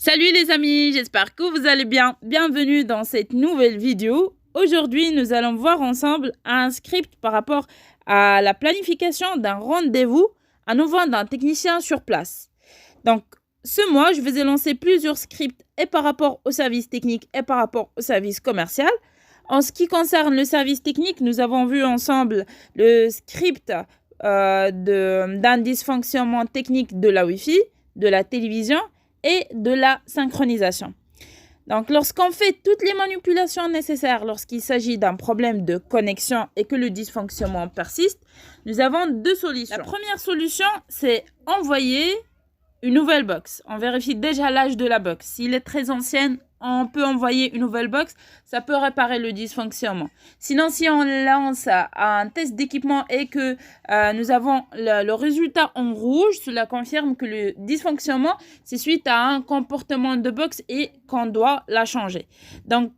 Salut les amis, j'espère que vous allez bien. Bienvenue dans cette nouvelle vidéo. Aujourd'hui, nous allons voir ensemble un script par rapport à la planification d'un rendez-vous à nouveau d'un technicien sur place. Donc, ce mois, je vous ai lancé plusieurs scripts et par rapport au service technique et par rapport au service commercial. En ce qui concerne le service technique, nous avons vu ensemble le script d'un dysfonctionnement technique de la Wi-Fi, de la télévision et de la synchronisation. Donc, lorsqu'on fait toutes les manipulations nécessaires lorsqu'il s'agit d'un problème de connexion et que le dysfonctionnement persiste, nous avons deux solutions. La première solution, c'est envoyer une nouvelle box. On vérifie déjà l'âge de la box. S'il est très ancienne, on peut envoyer une nouvelle box. Ça peut réparer le dysfonctionnement. Sinon, si on lance un test d'équipement et que nous avons le résultat en rouge, cela confirme que le dysfonctionnement, c'est suite à un comportement de box et qu'on doit la changer. Donc,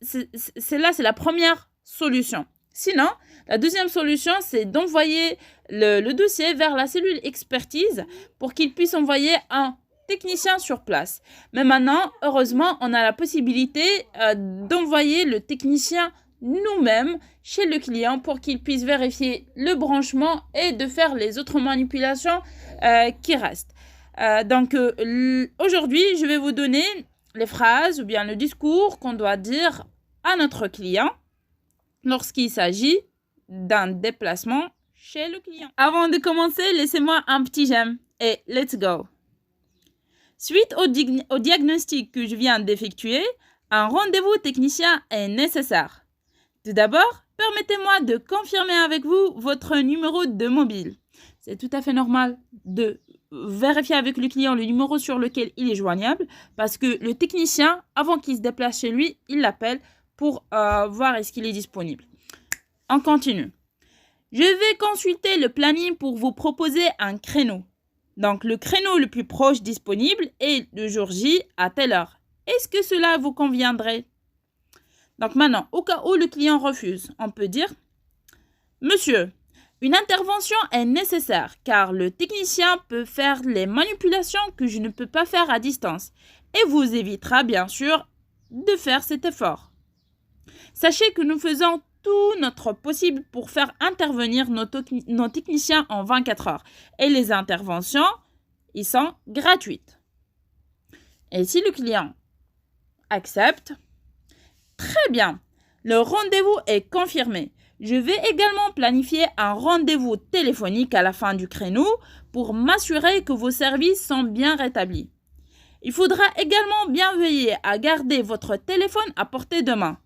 c'est la première solution. Sinon, la deuxième solution, c'est d'envoyer le dossier vers la cellule expertise pour qu'il puisse envoyer un technicien sur place. Mais maintenant, heureusement, on a la possibilité d'envoyer le technicien nous-mêmes chez le client pour qu'il puisse vérifier le branchement et de faire les autres manipulations qui restent. Aujourd'hui, je vais vous donner les phrases ou bien le discours qu'on doit dire à notre client lorsqu'il s'agit d'un déplacement chez le client. Avant de commencer, laissez-moi un petit j'aime et let's go. Suite au diagnostic que je viens d'effectuer, un rendez-vous technicien est nécessaire. Tout d'abord, permettez-moi de confirmer avec vous votre numéro de mobile. C'est tout à fait normal de vérifier avec le client le numéro sur lequel il est joignable parce que le technicien, avant qu'il se déplace chez lui, il l'appelle pour voir est-ce qu'il est disponible. On continue. Je vais consulter le planning pour vous proposer un créneau. Donc, le créneau le plus proche disponible est le jour J à telle heure. Est-ce que cela vous conviendrait? Donc, maintenant, au cas où le client refuse, on peut dire « Monsieur, une intervention est nécessaire car le technicien peut faire les manipulations que je ne peux pas faire à distance et vous évitera bien sûr de faire cet effort. Sachez que nous faisons tout notre possible pour faire intervenir nos techniciens en 24 heures. Et les interventions, ils sont gratuites. Et si le client accepte, très bien, le rendez-vous est confirmé. Je vais également planifier un rendez-vous téléphonique à la fin du créneau pour m'assurer que vos services sont bien rétablis. Il faudra également bien veiller à garder votre téléphone à portée de main.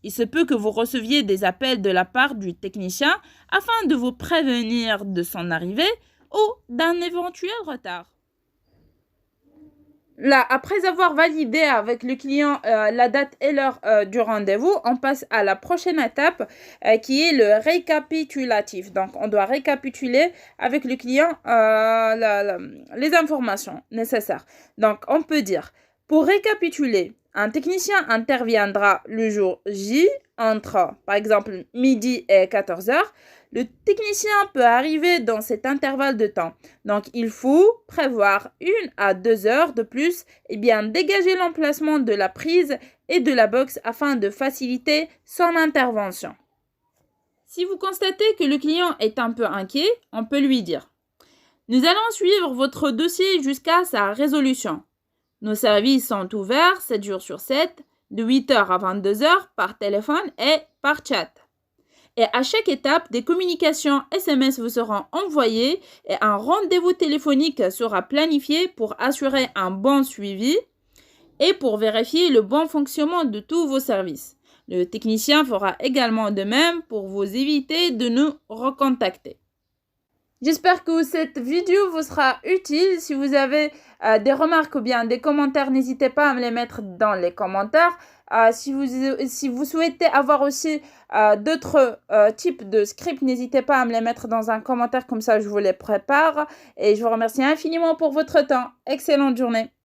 Il se peut que vous receviez des appels de la part du technicien afin de vous prévenir de son arrivée ou d'un éventuel retard. Là, après avoir validé avec le client la date et l'heure du rendez-vous, on passe à la prochaine étape qui est le récapitulatif. Donc, on doit récapituler avec le client les informations nécessaires. Donc, on peut dire, pour récapituler, un technicien interviendra le jour J entre, par exemple, midi et 14 heures. Le technicien peut arriver dans cet intervalle de temps. Donc, il faut prévoir 1 à 2 heures de plus et bien dégager l'emplacement de la prise et de la box afin de faciliter son intervention. Si vous constatez que le client est un peu inquiet, on peut lui dire « Nous allons suivre votre dossier jusqu'à sa résolution. Nos services sont ouverts 7 jours sur 7, de 8h à 22h par téléphone et par chat. Et à chaque étape, des communications SMS vous seront envoyées et un rendez-vous téléphonique sera planifié pour assurer un bon suivi et pour vérifier le bon fonctionnement de tous vos services. Le technicien fera également de même pour vous éviter de nous recontacter. » J'espère que cette vidéo vous sera utile. Si vous avez des remarques ou bien des commentaires, n'hésitez pas à me les mettre dans les commentaires. Si vous souhaitez avoir aussi d'autres types de scripts, n'hésitez pas à me les mettre dans un commentaire, comme ça je vous les prépare. Et je vous remercie infiniment pour votre temps. Excellente journée.